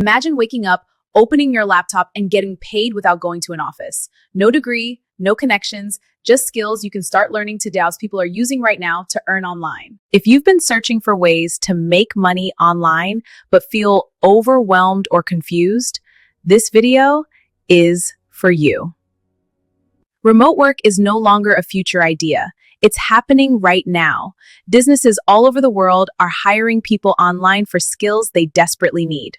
Imagine waking up, opening your laptop, and getting paid without going to an office. No degree, no connections, just skills you can start learning today as people are using right now to earn online. If you've been searching for ways to make money online but feel overwhelmed or confused, this video is for you. Remote work is no longer a future idea. It's happening right now. Businesses all over the world are hiring people online for skills they desperately need.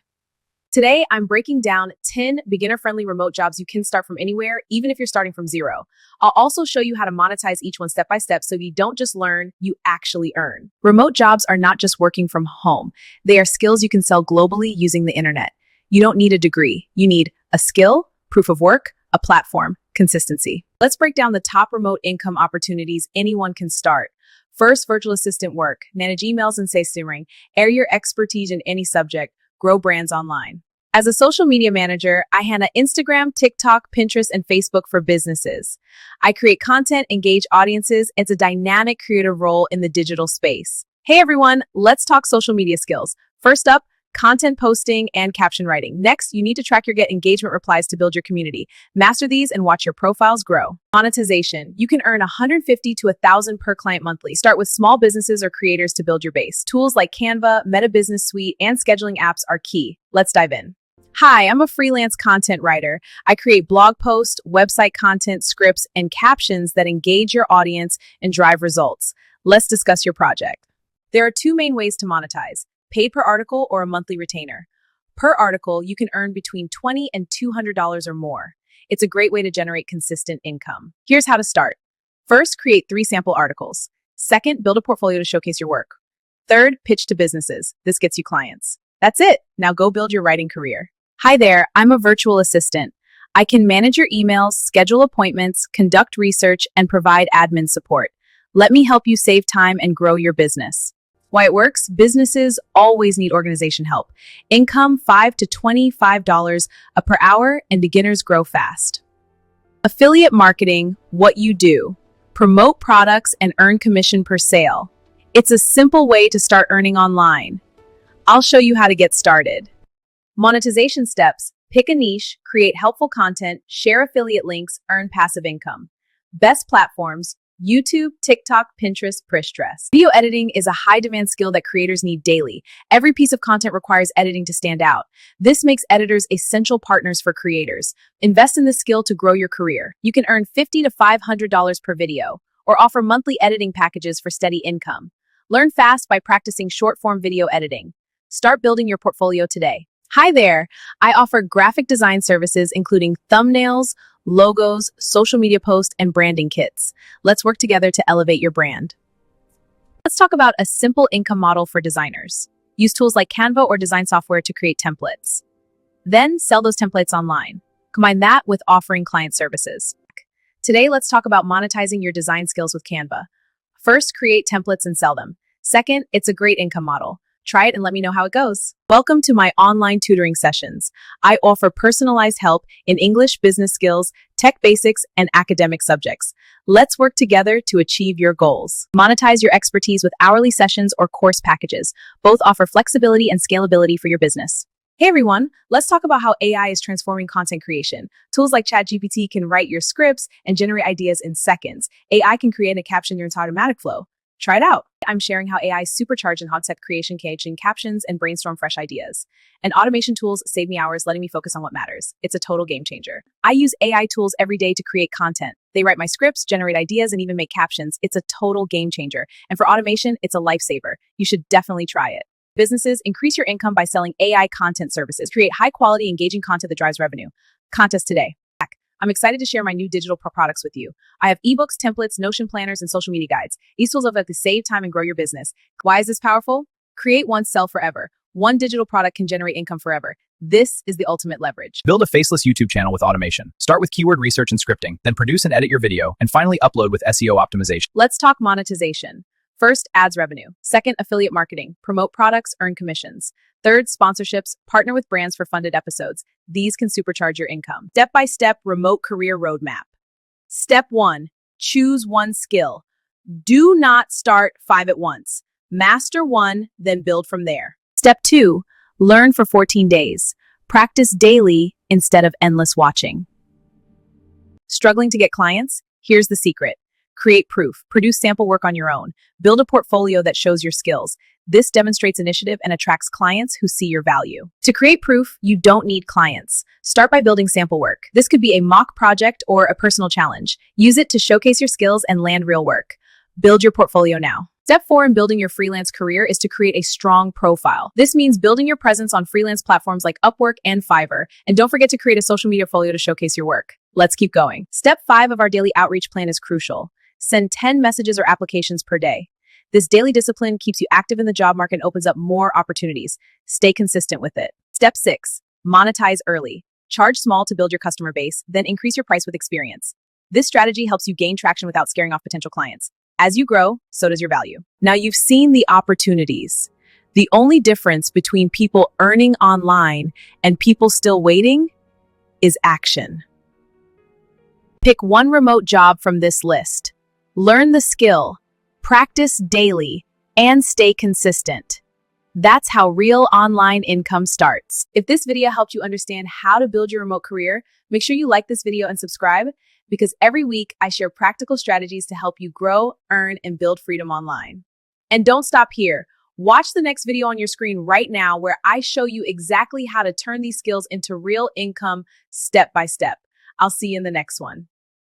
Today, I'm breaking down 10 beginner-friendly remote jobs you can start from anywhere, even if you're starting from zero. I'll also show you how to monetize each one step by step so you don't just learn, you actually earn. Remote jobs are not just working from home. They are skills you can sell globally using the internet. You don't need a degree. You need a skill, proof of work, a platform, consistency. Let's break down the top remote income opportunities anyone can start. First, virtual assistant work. Manage emails and simmering. Air your expertise in any subject. Grow brands online. As a social media manager, I handle Instagram, TikTok, Pinterest, and Facebook for businesses. I create content, engage audiences. It's a dynamic creative role in the digital space. Hey everyone, let's talk social media skills. First up, content posting and caption writing. Next, you need to track your get engagement replies to build your community. Master these and watch your profiles grow. Monetization. You can earn $150 to $1,000 per client monthly. Start with small businesses or creators to build your base. Tools like Canva, Meta Business Suite, and scheduling apps are key. Let's dive in. Hi, I'm a freelance content writer. I create blog posts, website content, scripts, and captions that engage your audience and drive results. Let's discuss your project. There are two main ways to monetize: paid per article or a monthly retainer. Per article, you can earn between $20 and $200 or more. It's a great way to generate consistent income. Here's how to start. First, create 3 sample articles. Second, build a portfolio to showcase your work. Third, pitch to businesses. This gets you clients. That's it. Now go build your writing career. Hi there, I'm a virtual assistant. I can manage your emails, schedule appointments, conduct research, and provide admin support. Let me help you save time and grow your business. Why it works? Businesses always need organization help. Income $5 to $25 per hour, and beginners grow fast. Affiliate marketing, what you do. Promote products and earn commission per sale. It's a simple way to start earning online. I'll show you how to get started. Monetization steps. Pick a niche, create helpful content, share affiliate links, earn passive income. Best platforms: YouTube, TikTok, Pinterest, Pinterest. Video editing is a high-demand skill that creators need daily. Every piece of content requires editing to stand out. This makes editors essential partners for creators. Invest in this skill to grow your career. You can earn $50 to $500 per video, or offer monthly editing packages for steady income. Learn fast by practicing short-form video editing. Start building your portfolio today. Hi there! I offer graphic design services including thumbnails, logos, social media posts, and branding kits. Let's work together to elevate your brand. Let's talk about a simple income model for designers. Use tools like Canva or design software to create templates. Then sell those templates online. Combine that with offering client services. Today, let's talk about monetizing your design skills with Canva. First, create templates and sell them. Second, it's a great income model. Try it and let me know how it goes. Welcome to my online tutoring sessions. I offer personalized help in English, business skills, tech basics, and academic subjects. Let's work together to achieve your goals. Monetize your expertise with hourly sessions or course packages. Both offer flexibility and scalability for your business. Hey everyone, let's talk about how AI is transforming content creation. Tools like ChatGPT can write your scripts and generate ideas in seconds. AI can create a caption in your automatic flow. Try it out. I'm sharing how AI is supercharged in content creation, catching captions, and brainstorm fresh ideas. And automation tools save me hours, letting me focus on what matters. It's a total game changer. I use AI tools every day to create content. They write my scripts, generate ideas, and even make captions. It's a total game changer. And for automation, it's a lifesaver. You should definitely try it. Businesses, increase your income by selling AI content services. Create high-quality, engaging content that drives revenue. Contest today. I'm excited to share my new digital products with you. I have ebooks, templates, Notion planners, and social media guides. These tools are to save time and grow your business. Why is this powerful? Create once, sell forever. One digital product can generate income forever. This is the ultimate leverage. Build a faceless YouTube channel with automation. Start with keyword research and scripting, then produce and edit your video, and finally upload with SEO optimization. Let's talk monetization. First, ads revenue. Second, affiliate marketing. Promote products, earn commissions. Third, sponsorships. Partner with brands for funded episodes. These can supercharge your income. Step-by-step remote career roadmap. Step 1, choose one skill. Do not start 5 at once. Master one, then build from there. Step 2, learn for 14 days. Practice daily instead of endless watching. Struggling to get clients? Here's the secret. Create proof, produce sample work on your own, build a portfolio that shows your skills. This demonstrates initiative and attracts clients who see your value. To create proof, you don't need clients. Start by building sample work. This could be a mock project or a personal challenge. Use it to showcase your skills and land real work. Build your portfolio now. Step 4 in building your freelance career is to create a strong profile. This means building your presence on freelance platforms like Upwork and Fiverr. And don't forget to create a social media portfolio to showcase your work. Let's keep going. Step 5 of our daily outreach plan is crucial. Send 10 messages or applications per day. This daily discipline keeps you active in the job market and opens up more opportunities. Stay consistent with it. Step 6, monetize early. Charge small to build your customer base, then increase your price with experience. This strategy helps you gain traction without scaring off potential clients. As you grow, so does your value. Now you've seen the opportunities. The only difference between people earning online and people still waiting is action. Pick one remote job from this list. Learn the skill, practice daily, and stay consistent. That's how real online income starts. If this video helped you understand how to build your remote career, make sure you like this video and subscribe, because every week I share practical strategies to help you grow, earn, and build freedom online. And don't stop here. Watch the next video on your screen right now where I show you exactly how to turn these skills into real income step by step. I'll see you in the next one.